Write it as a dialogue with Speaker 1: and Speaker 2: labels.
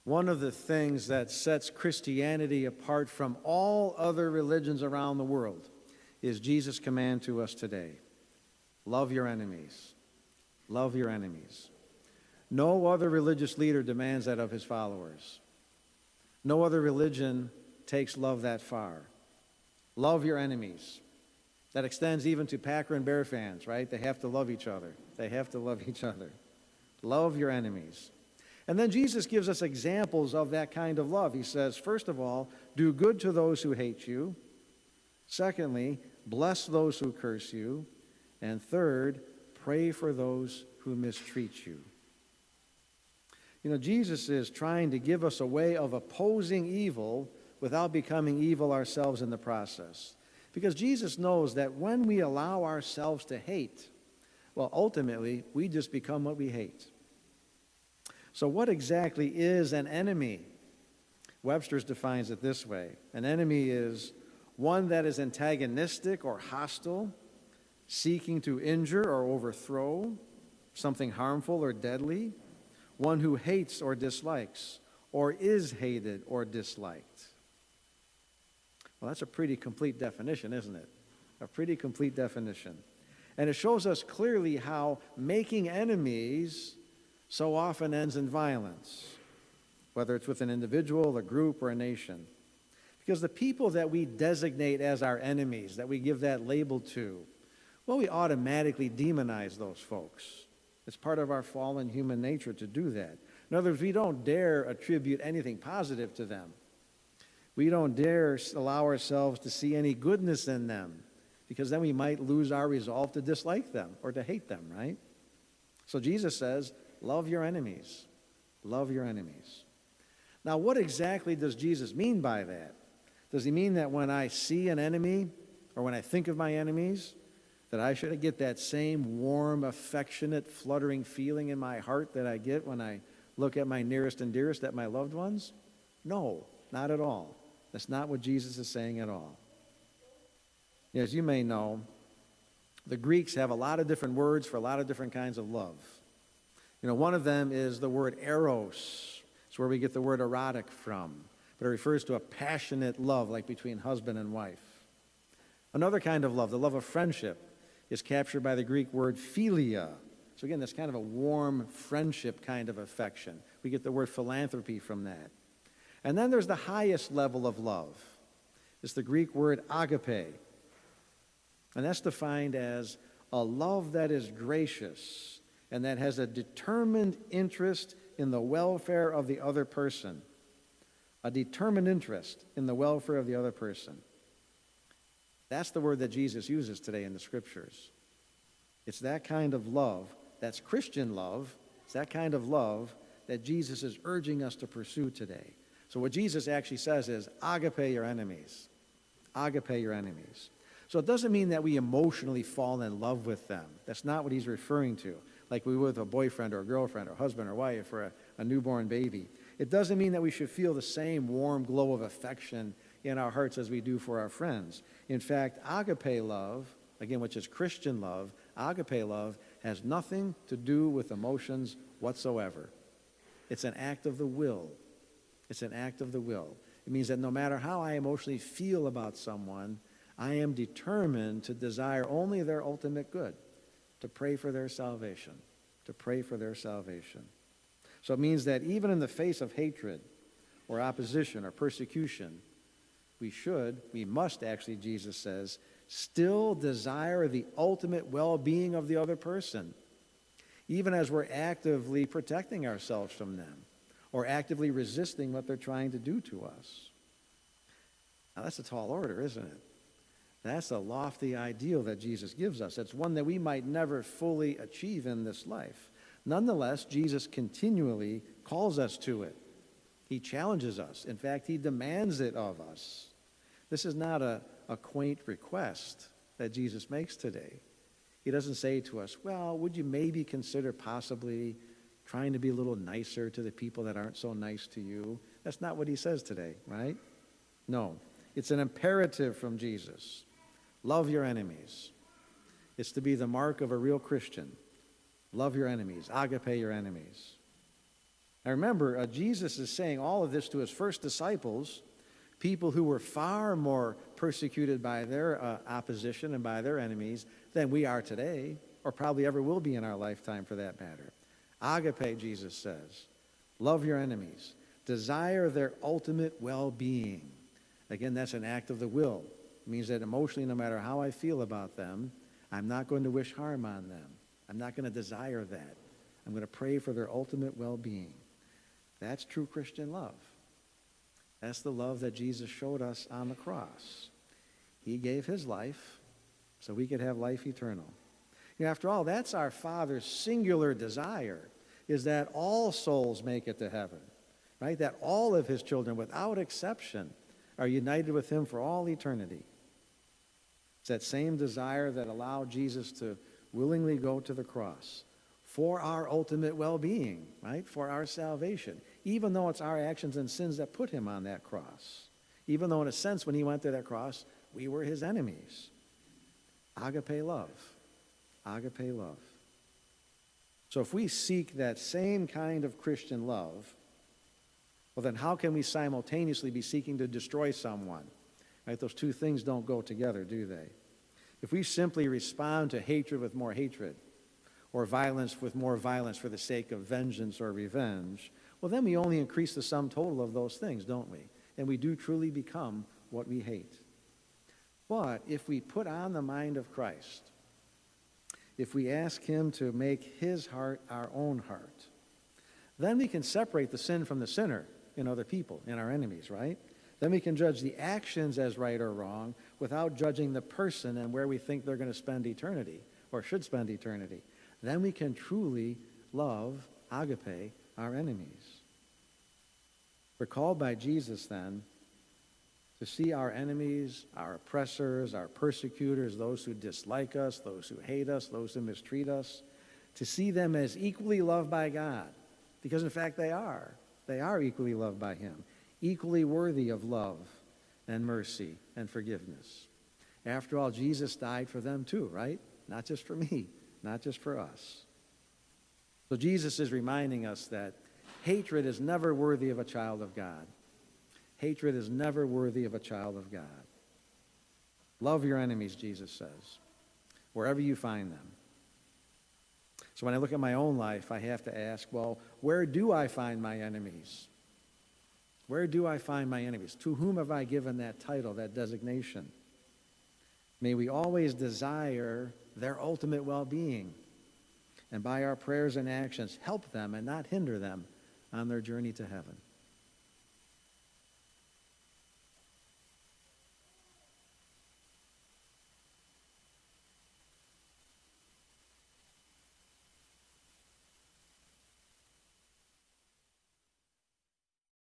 Speaker 1: One of the things that sets Christianity apart from all other religions around the world is Jesus' command to us today. Love your enemies. Love your enemies. No other religious leader demands that of his followers. No other religion takes love that far. Love your enemies. That extends even to Packer and Bear fans, right? They have to love each other. They have to love each other. Love your enemies. And then Jesus gives us examples of that kind of love. He says, first of all, do good to those who hate you. Secondly, bless those who curse you. And third, pray for those who mistreat you. You know, Jesus is trying to give us a way of opposing evil without becoming evil ourselves in the process. Because Jesus knows that when we allow ourselves to hate, well, ultimately, we just become what we hate. So what exactly is an enemy? Webster's defines it this way. An enemy is one that is antagonistic or hostile, seeking to injure or overthrow, something harmful or deadly, one who hates or dislikes, or is hated or disliked. Well, that's a pretty complete definition, isn't it? A pretty complete definition. And it shows us clearly how making enemies so often ends in violence, whether it's with an individual, a group, or a nation. Because the people that we designate as our enemies, that we give that label to, well, we automatically demonize those folks. It's part of our fallen human nature to do that. In other words, we don't dare attribute anything positive to them. We don't dare allow ourselves to see any goodness in them, because then we might lose our resolve to dislike them or to hate them, right? So Jesus says, love your enemies. Love your enemies. Now, what exactly does Jesus mean by that? Does he mean that when I see an enemy or when I think of my enemies, that I should get that same warm, affectionate, fluttering feeling in my heart that I get when I look at my nearest and dearest, at my loved ones? No, not at all. That's not what Jesus is saying at all. As you may know, the Greeks have a lot of different words for a lot of different kinds of love. You know, one of them is the word eros. It's where we get the word erotic from. But it refers to a passionate love, like between husband and wife. Another kind of love, the love of friendship, is captured by the Greek word philia. So again, that's kind of a warm friendship kind of affection. We get the word philanthropy from that. And then there's the highest level of love. It's the Greek word agape. And that's defined as a love that is gracious and that has a determined interest in the welfare of the other person. A determined interest in the welfare of the other person. That's the word that Jesus uses today in the Scriptures. It's that kind of love, that's Christian love, it's that kind of love that Jesus is urging us to pursue today. So what Jesus actually says is, agape your enemies. Agape your enemies. So it doesn't mean that we emotionally fall in love with them. That's not what he's referring to, like we would with a boyfriend or a girlfriend or husband or wife or a newborn baby. It doesn't mean that we should feel the same warm glow of affection in our hearts as we do for our friends. In fact, agape love, again, which is Christian love, agape love has nothing to do with emotions whatsoever. It's an act of the will. It's an act of the will. It means that no matter how I emotionally feel about someone, I am determined to desire only their ultimate good, to pray for their salvation, to pray for their salvation. So it means that even in the face of hatred or opposition or persecution, we must actually, Jesus says, still desire the ultimate well-being of the other person, even as we're actively protecting ourselves from them or actively resisting what they're trying to do to us. Now, that's a tall order, isn't it? That's a lofty ideal that Jesus gives us. It's one that we might never fully achieve in this life. Nonetheless, Jesus continually calls us to it. He challenges us. In fact, he demands it of us. This is not a quaint request that Jesus makes today. He doesn't say to us, well, would you maybe consider possibly trying to be a little nicer to the people that aren't so nice to you? That's not what he says today, right? No. It's an imperative from Jesus. Love your enemies. It's to be the mark of a real Christian. Love your enemies. Agape your enemies. Now remember, Jesus is saying all of this to his first disciples, people who were far more persecuted by their opposition and by their enemies than we are today, or probably ever will be in our lifetime for that matter. Agape, Jesus says, love your enemies. Desire their ultimate well-being. Again, that's an act of the will. It means that emotionally, no matter how I feel about them, I'm not going to wish harm on them. I'm not going to desire that. I'm going to pray for their ultimate well-being. That's true Christian love. That's the love that Jesus showed us on the cross. He gave his life so we could have life eternal. After all, that's our Father's singular desire, is that all souls make it to heaven, right? That all of his children, without exception, are united with him for all eternity. It's that same desire that allowed Jesus to willingly go to the cross for our ultimate well-being, right? For our salvation, even though it's our actions and sins that put him on that cross. Even though, in a sense, when he went to that cross, we were his enemies. Agape love. Agape love. So if we seek that same kind of Christian love, well, then how can we simultaneously be seeking to destroy someone? Right? Those two things don't go together, do they? If we simply respond to hatred with more hatred, or violence with more violence for the sake of vengeance or revenge, well, then we only increase the sum total of those things, don't we? And we do truly become what we hate. But if we put on the mind of Christ, if we ask him to make his heart our own heart, then we can separate the sin from the sinner in other people, in our enemies, right? Then we can judge the actions as right or wrong without judging the person and where we think they're going to spend eternity or should spend eternity. Then we can truly love, agape, our enemies. We're called by Jesus then to see our enemies, our oppressors, our persecutors, those who dislike us, those who hate us, those who mistreat us, to see them as equally loved by God. Because in fact they are. They are equally loved by him, equally worthy of love and mercy and forgiveness. After all, Jesus died for them too, right? Not just for me, not just for us. So Jesus is reminding us that hatred is never worthy of a child of God. Hatred is never worthy of a child of God. Love your enemies, Jesus says, wherever you find them. So when I look at my own life, I have to ask, well, where do I find my enemies? Where do I find my enemies? To whom have I given that title, that designation? May we always desire their ultimate well-being, and by our prayers and actions help them and not hinder them on their journey to heaven.